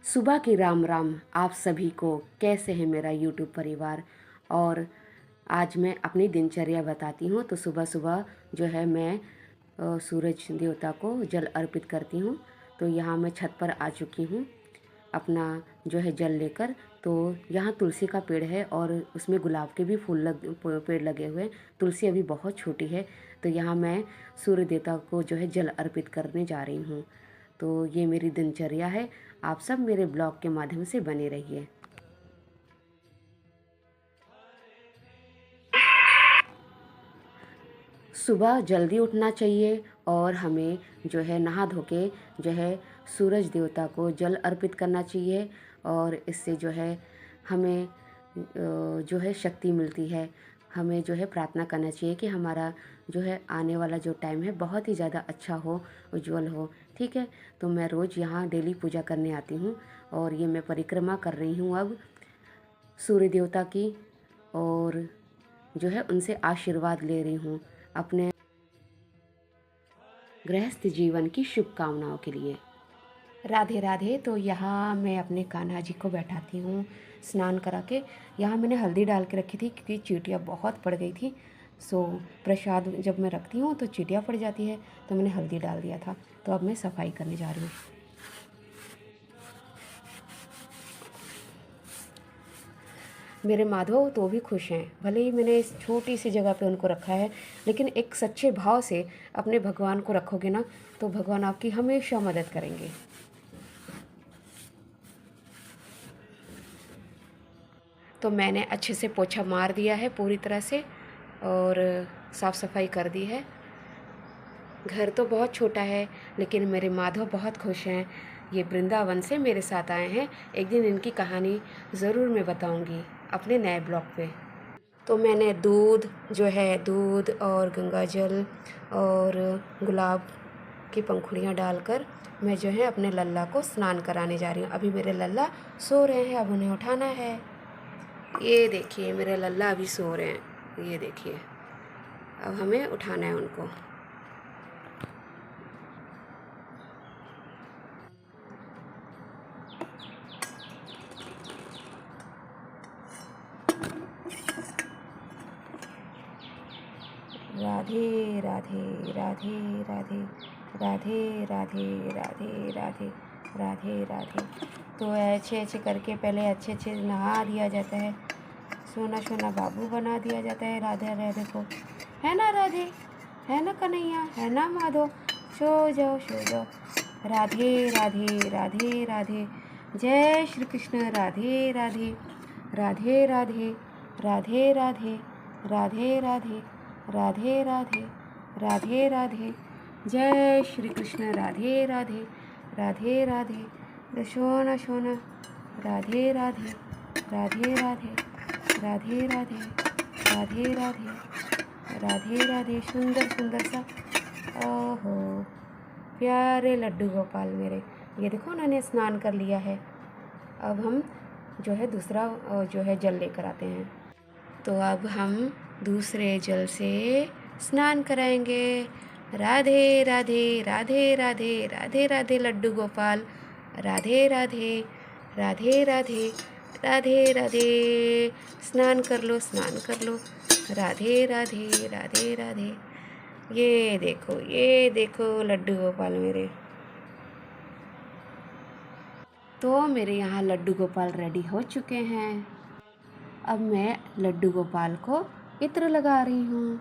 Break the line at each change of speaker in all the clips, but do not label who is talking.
सुबह की राम राम आप सभी को। कैसे है मेरा यूट्यूब परिवार। और आज मैं अपनी दिनचर्या बताती हूँ। तो सुबह सुबह जो है मैं सूरज देवता को जल अर्पित करती हूँ। तो यहाँ मैं छत पर आ चुकी हूँ अपना जो है जल लेकर। तो यहाँ तुलसी का पेड़ है और उसमें गुलाब के भी पेड़ लगे हुए हैं। तुलसी अभी बहुत छोटी है। तो यहाँ मैं सूर्य देवता को जो है जल अर्पित करने जा रही हूँ। तो ये मेरी दिनचर्या है। आप सब मेरे ब्लॉग के माध्यम से बने रहिए। सुबह जल्दी उठना चाहिए और हमें जो है नहा धो के जो है सूरज देवता को जल अर्पित करना चाहिए। और इससे जो है हमें जो है शक्ति मिलती है। हमें जो है प्रार्थना करना चाहिए कि हमारा जो है आने वाला जो टाइम है बहुत ही ज़्यादा अच्छा हो, उज्जवल हो। ठीक है। तो मैं रोज़ यहाँ डेली पूजा करने आती हूँ और ये मैं परिक्रमा कर रही हूँ अब सूर्य देवता की। और जो है उनसे आशीर्वाद ले रही हूँ अपने गृहस्थ जीवन की शुभकामनाओं के लिए। राधे राधे। तो यहाँ मैं अपने कान्हा जी को बैठाती हूँ स्नान करा के। यहाँ मैंने हल्दी डाल के रखी थी क्योंकि चींटियाँ बहुत पड़ गई थी। सो प्रसाद जब मैं रखती हूँ तो चींटियाँ पड़ जाती है, तो मैंने हल्दी डाल दिया था। तो अब मैं सफाई करने जा रही हूँ। मेरे माधव तो भी खुश हैं। भले ही मैंने इस छोटी सी जगह पे उनको रखा है, लेकिन एक सच्चे भाव से अपने भगवान को रखोगे ना, तो भगवान आपकी हमेशा मदद करेंगे। तो मैंने अच्छे से पोछा मार दिया है पूरी तरह से और साफ़ सफाई कर दी है। घर तो बहुत छोटा है, लेकिन मेरे माधव बहुत खुश हैं। ये वृंदावन से मेरे साथ आए हैं। एक दिन इनकी कहानी ज़रूर मैं बताऊंगी अपने नए ब्लॉग पे। तो मैंने दूध और गंगा जल और गुलाब की पंखुड़ियाँ डालकर मैं जो है अपने लल्ला को स्नान कराने जा रही हूँ। अभी मेरे लल्ला सो रहे हैं, अब उन्हें उठाना है। ये देखिए मेरे लल्ला अभी सो रहे हैं, ये देखिए। अब हमें उठाना है उनको। राधे राधे राधे राधे राधे राधे राधे राधे राधे राधे। तो अच्छे अच्छे करके पहले अच्छे अच्छे नहा दिया जाता है, सोना सोना बाबू बना दिया जाता है राधे राधे को। है ना राधे, है ना कन्हैया, है ना माधव। सो जाओ सो जाओ। राधे राधे राधे राधे। जय श्री कृष्ण। राधे राधे राधे राधे राधे राधे राधे राधे राधे राधे राधे राधे। जय श्री कृष्ण। राधे राधे राधे राधे। सोना सोना। राधे राधे राधे राधे राधे राधे राधे राधे राधे राधे। सुंदर सुंदर सा। ओहो प्यारे लड्डू गोपाल मेरे। ये देखो उन्होंने स्नान कर लिया है। अब हम जो है दूसरा जो है जल लेकर आते हैं। तो अब हम दूसरे जल से स्नान कराएंगे। राधे राधे राधे राधे राधे राधे लड्डू गोपाल। राधे राधे राधे राधे राधे राधे। स्नान कर लो, स्नान कर लो। राधे राधे राधे राधे। ये देखो लड्डू गोपाल मेरे। तो मेरे यहाँ लड्डू गोपाल रेडी हो चुके हैं। अब मैं लड्डू गोपाल को इत्र लगा रही हूँ।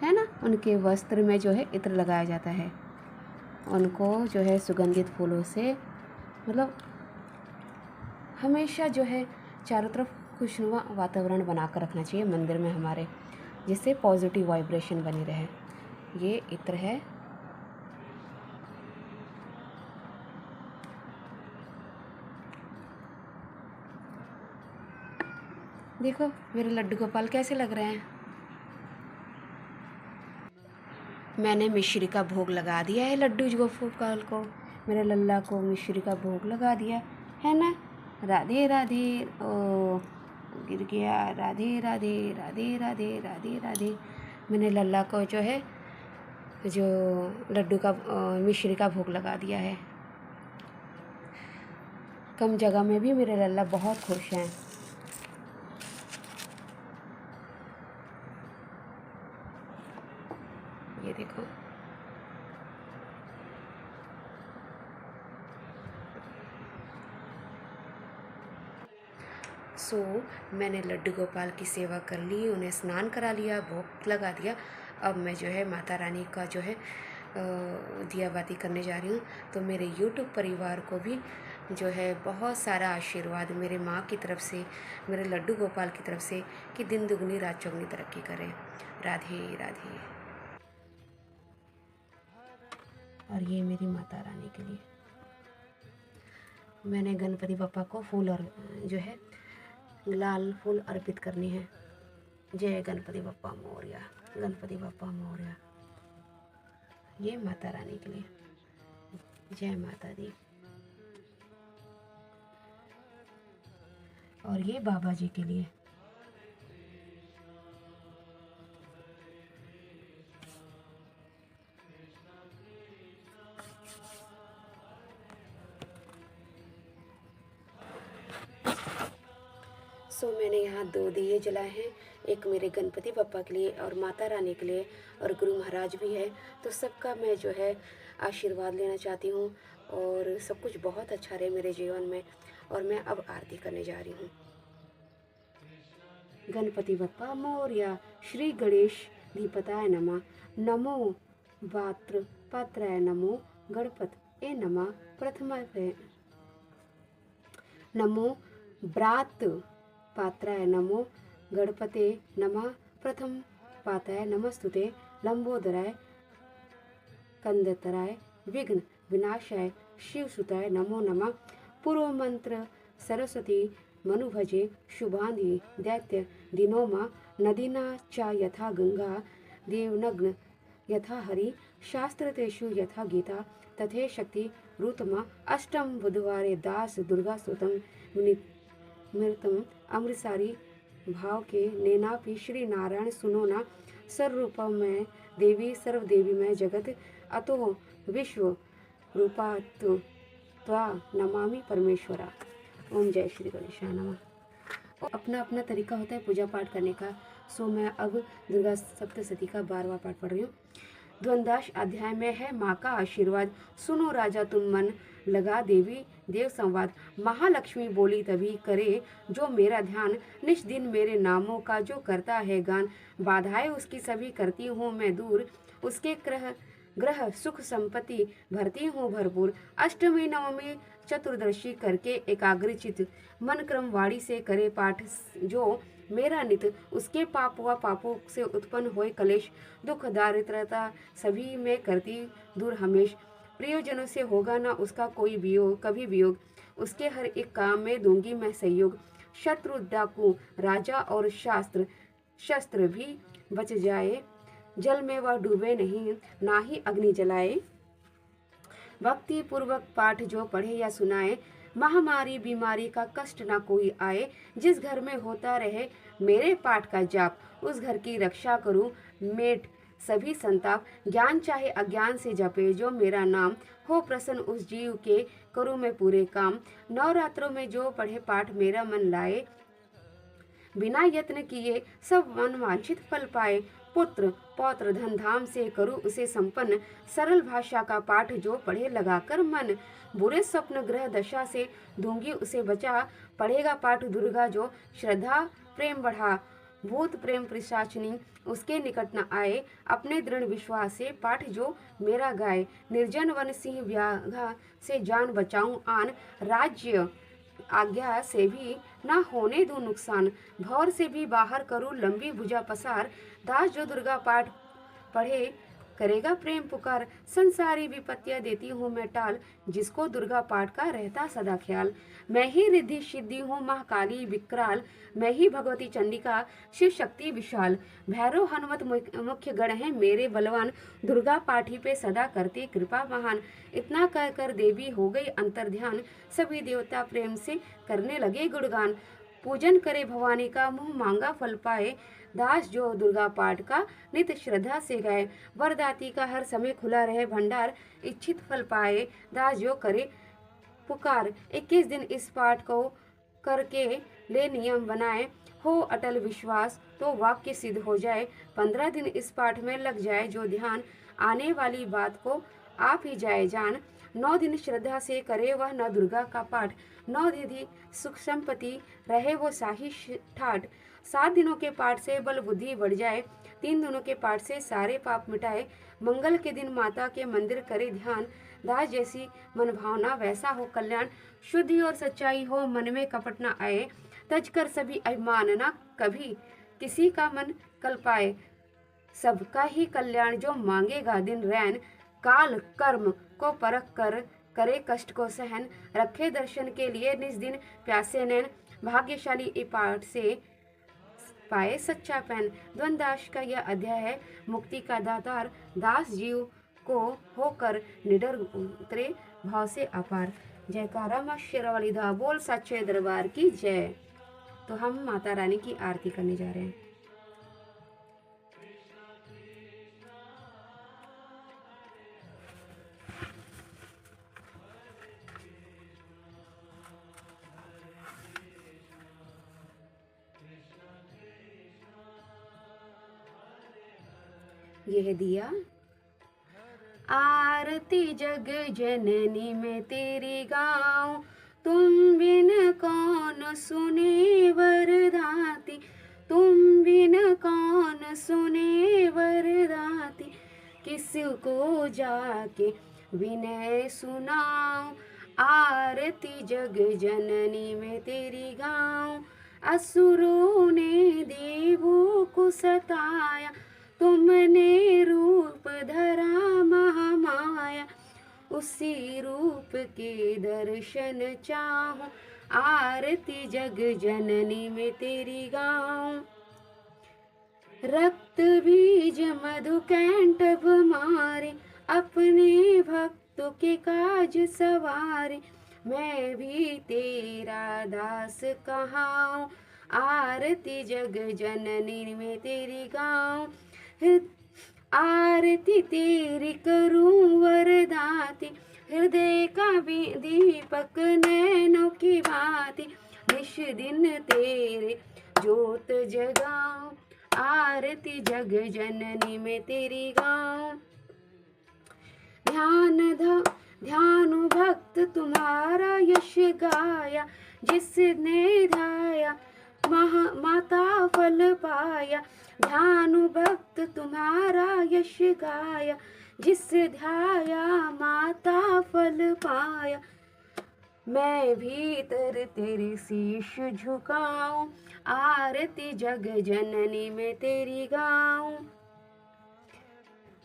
है ना, उनके वस्त्र में जो है इत्र लगाया जाता है। उनको जो है सुगंधित फूलों से मतलब हमेशा जो है चारों तरफ खुशनुमा वातावरण बनाकर रखना चाहिए मंदिर में हमारे, जिससे पॉजिटिव वाइब्रेशन बनी रहे। ये इत्र है। देखो मेरे लड्डू गोपाल कैसे लग रहे हैं। मैंने मिश्री का भोग लगा दिया है लड्डू गोपाल को। मेरे लल्ला को मिश्री का भोग लगा दिया है ना। राधे राधे। ओ गिर गया। राधे राधे राधे राधे राधे राधे। मैंने लल्ला को जो है जो लड्डू का मिश्री का भोग लगा दिया है। कम जगह में भी मेरे लल्ला बहुत खुश हैं। ये देखो, मैंने लड्डू गोपाल की सेवा कर ली, उन्हें स्नान करा लिया, भोग लगा दिया। अब मैं जो है माता रानी का जो है दिया बाती करने जा रही हूँ। तो मेरे यूट्यूब परिवार को भी जो है बहुत सारा आशीर्वाद मेरे माँ की तरफ से, मेरे लड्डू गोपाल की तरफ से, कि दिन दुगनी रात चौगनी तरक्की करें। राधे राधे। और ये मेरी माता रानी के लिए मैंने गणपति बप्पा को फूल और जो है लाल फूल अर्पित करनी है। जय गणपति बप्पा मोरया, गणपति बप्पा मोरया। ये माता रानी के लिए, जय माता दी। और ये बाबा जी के लिए। मैंने यहाँ 2 दिए जलाए हैं, एक मेरे गणपति बप्पा के लिए और माता रानी के लिए, और गुरु महाराज भी है। तो सबका मैं जो है आशीर्वाद लेना चाहती हूँ और सब कुछ बहुत अच्छा रहे मेरे जीवन में। और मैं अब आरती करने जा रही हूँ। गणपति बप्पा मोरया, श्री गणेश धीपताय नमः, नमो वात्र पात्राय नमो गणपतये नमः, प्रथम नमो व्रात पात्राय नमो गणपते नमः, प्रथम पाताय नमस्तुते, लंबोदराय कंदतराय विघ्न विनाशाय शिवसुताय नमो नमः। पूर्व मंत्र सरस्वती मनुभजे शुभांधि दैत्य दिनोमा, नदीना च यथा गंगा देवनग्न यथा हरि, शास्त्रतेषु यथा गीता तथे शक्ति रुतमा। अष्टम बुधवारे दास दुर्गा स्तोत्रम मृतम अमृतसारी भाव के नैनापि श्री नारायण सुनो ना, सर्वरूपमय देवी सर्वदेवीमय जगत अतो विश्व रूपात् त्वा नमामि परमेश्वरा। ओम जय श्री गणेशाय नमः। अपना अपना तरीका होता है पूजा पाठ करने का। मैं अब दुर्गा सप्तशती का 12वां पाठ पढ़ रही हूँ। द्वंद्वादश अध्याय में है माँ का आशीर्वाद। सुनो राजा तुम मन लगा देवी देव संवाद, महालक्ष्मी बोली तभी करे जो मेरा ध्यान, निश दिन मेरे नामों का जो करता है गान, बाधाएं उसकी सभी करती हूँ मैं दूर, उसके ग्रह सुख संपत्ति भरती हूँ भरपूर। अष्टमी नवमी चतुर्दशी करके एकाग्रचित, मन क्रम वाणी से करे पाठ जो मेरा नित, उसके पाप व पापों से उत्पन्न होए कलेश, दुख दारिद्रता सभी में करती दूर हमेश। प्रियजनों से होगा ना उसका कोई वियोग कभी वियोग, उसके हर एक काम में दूंगी मैं सहयोग। शत्रु डाकू राजा और शस्त्र भी बच जाए, जल में वह डूबे नहीं ना ही अग्नि जलाए। भक्ति पूर्वक पाठ जो पढ़े या सुनाए, महामारी बीमारी का कष्ट ना कोई आए। जिस घर में होता रहे मेरे पाठ का जाप, उस घर की रक्षा करूं मेट सभी संताप। ज्ञान चाहे अज्ञान से जपे जो मेरा नाम, हो प्रसन्न उस जीव के करूं मैं पूरे काम। नवरात्रों में जो पढ़े पाठ मेरा मन लाए, बिना यत्न किए सब मन वांछित फल पाए। पुत्र पौत्र धन धाम से करूं उसे संपन्न, सरल भाषा का पाठ जो पढ़े लगाकर मन। बुरे स्वप्न ग्रह दशा से दूंगी उसे बचा, पढ़ेगा पाठ दुर्गा जो श्रद्धा प्रेम बढ़ा। भूत प्रेम पिशाचिनी उसके निकट न आए, अपने दृढ़ विश्वास से पाठ जो मेरा गाए। निर्जन वन सिंह व्याघा से जान बचाऊं आन, राज्य आज्ञा से भी ना होने दूं नुकसान। भौर से भी बाहर करूं लंबी भुजा पसार, दास जो दुर्गा पाठ पढ़े करेगा प्रेम पुकार। संसारी विपत्तियां देती हूँ मैं टाल, जिसको दुर्गा पाठ का रहता सदा ख्याल। मैं ही रिद्धि सिद्धि हूँ महाकाली विकराल, मैं ही भगवती चंडिका शिव शक्ति विशाल। भैरव हनुमत मुख्य गण है मेरे बलवान, दुर्गा पाठी पे सदा करती कृपा महान। इतना कह कर देवी हो गई अंतर ध्यान, सभी देवता प्रेम से करने लगे गुणगान। पूजन करे भवानी का मुँह मांगा फल पाए, दास जो दुर्गा पाठ का नित श्रद्धा से गाए। वरदाती का हर समय खुला रहे भंडार, इच्छित फल पाए दास जो करे पुकार। 21 दिन इस पाठ को करके ले नियम बनाए, हो अटल विश्वास तो वाक्य सिद्ध हो जाए। 15 दिन इस पाठ में लग जाए जो ध्यान, आने वाली बात को आप ही जाए जान। 9 दिन श्रद्धा से करे वह न दुर्गा का पाठ, 9 दिन सुख संपत्ति रहे वो साही ठाठ। 7 दिनों के पाठ से बल बुद्धि बढ़ जाए, 3 दिनों के पाठ से सारे पाप मिटाए। मंगल के दिन माता के मंदिर करे ध्यान, दास जैसी मन भावना वैसा हो कल्याण। शुद्धि और सच्चाई हो मन में कपट न आए, तज कर सभी अभिमान न कभी किसी का मन कल पाए। सबका ही कल्याण जो मांगेगा दिन रैन, काल कर्म को परख कर करे कष्ट को सहन। रखे दर्शन के लिए निज दिन प्यासे नैन, भाग्यशाली ए पाठ से पाए सच्चा पैन। द्वंदाश का यह अध्याय है, मुक्ति का दातार दास जीव को होकर निडर उतरे भाव से अपार। जयकारा मां शेरावाली दा बोल सच्चे दरबार की जय। तो हम माता रानी की आरती करने जा रहे हैं। यह दिया आरती जग जननी में तेरी गाऊं, तुम बिन कौन सुने वरदाती, तुम बिन कौन सुने वरदाती। किसको जाके विनय सुनाऊं, आरती जग जननी में तेरी गाऊं। असुरों ने देवों को सताया, तुमने रूप धरा महामाया। उसी रूप के दर्शन चाहूं, आरती जग जननी में तेरी गाऊं। रक्त बीज मधु कैंटभ मारे, अपने भक्तों के काज सवारे। मैं भी तेरा दास कहाऊं, आरती जग जननी में तेरी गाऊं। आरती तेरी करूं वरदाती, हृदय का दीपक नैनों की भांति। निश दिन तेरे ज्योत जगाऊं, आरती जग जननी में तेरी गाऊं। ध्यानु भक्त तुम्हारा यश गाया, जिसने ध्याया माता फल पाया। ध्यानु भक्त तुम्हारा यश गाया, जिस ध्याया माता फल पाया। मैं भीतर तेरे शीश झुकाऊं, आरती जग जननी में तेरी गाऊं।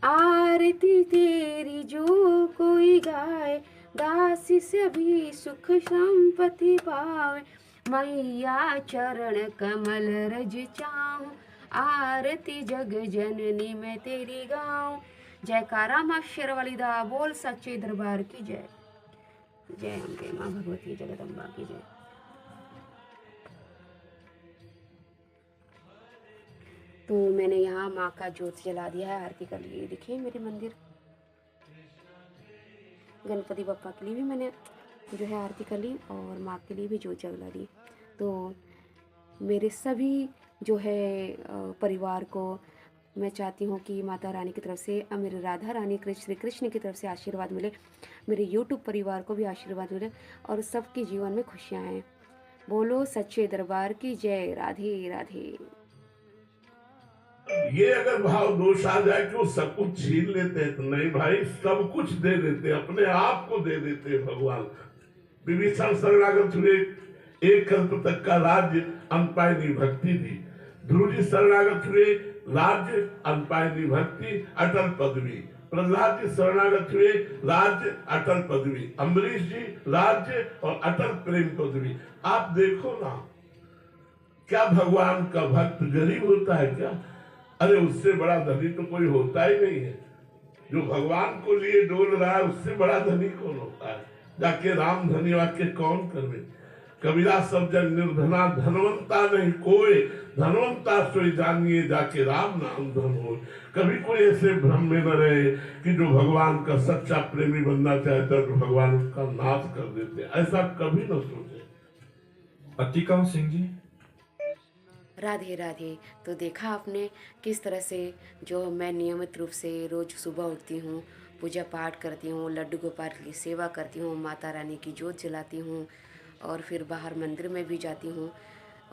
आरती तेरी जो कोई गाए, दासी सभी सुख संपत्ति पावे। मैया चरण कमल रज चाहूं, आरती जग जननी में तेरी गाऊं। जयकारा मां शेरावाली दा बोल सच्चे दरबार की जय। जय अम्बे मां भगवती जगदम्बा की जय। तो मैंने यहाँ माँ का ज्योत जला दिया है, आरती कर ली। देखिए मेरे मंदिर, गणपति बप्पा के लिए भी मैंने जो है आरती कर ली और माँ के लिए भी ज्योत जला दी। तो मेरे सभी जो है परिवार को मैं चाहती हूँ कि माता रानी की तरफ से, मेरे राधा रानी श्री कृष्ण की तरफ से आशीर्वाद मिले, मेरे यूट्यूब परिवार को भी आशीर्वाद मिले और सबके जीवन में खुशियाँ आएँ। बोलो सच्चे दरबार की जय। राधे राधे।
ये अगर भाव दोष आ जाए कि वो सब कुछ छीन लेते हैं, तो नहीं भाई, सब कुछ दे देते, अपने आप को दे देते भगवान। विभीषण शरणागत हुए, एक कल्प तक का राज्य अनपायनी भक्ति दी। ध्रुव जी शरणागत हुए, राज्य अनपायनी भक्ति अटल पदवी। प्रहलाद जी शरणागत हुए, राज्य अटल पदवी। अम्बरीश जी राज्य और अटल प्रेम पदवी। आप देखो ना, क्या भगवान का भक्त गरीब होता है क्या? अरे उससे बड़ा धनी तो कोई होता ही नहीं है। जो भगवान को लिए डोल रहा है, उससे बड़ा धनी कौन होता है? जाके राम धनी वाक्य कौन करवे। कबीरा सब जन निर्धना धनवंता नहीं कोई, धनवंता सोई जानिए जाके राम नाम धन हो। कभी कोई ऐसे भ्रम में न रहे कि जो भगवान का सच्चा प्रेमी बनना चाहता है तो भगवान उसका नाश कर देते, ऐसा कभी न सोचे।
अतिका सिंह जी,
राधे राधे। तो देखा आपने किस तरह से जो मैं नियमित रूप से रोज़ सुबह उठती हूँ, पूजा पाठ करती हूँ, लड्डू गोपाल की सेवा करती हूँ, माता रानी की जोत जलाती हूँ और फिर बाहर मंदिर में भी जाती हूँ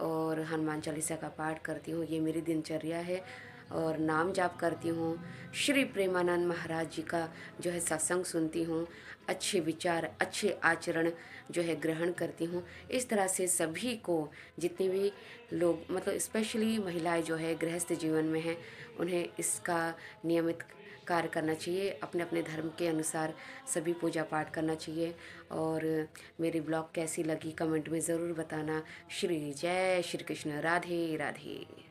और हनुमान चालीसा का पाठ करती हूँ। ये मेरी दिनचर्या है। और नाम जाप करती हूँ, श्री प्रेमानंद महाराज जी का जो है सत्संग सुनती हूँ, अच्छे विचार अच्छे आचरण जो है ग्रहण करती हूँ। इस तरह से सभी को, जितने भी लोग मतलब स्पेशली महिलाएं जो है गृहस्थ जीवन में हैं, उन्हें इसका नियमित कार्य करना चाहिए। अपने अपने धर्म के अनुसार सभी पूजा पाठ करना चाहिए। और मेरी ब्लॉग कैसी लगी कमेंट में ज़रूर बताना। जय श्री कृष्ण। राधे राधे।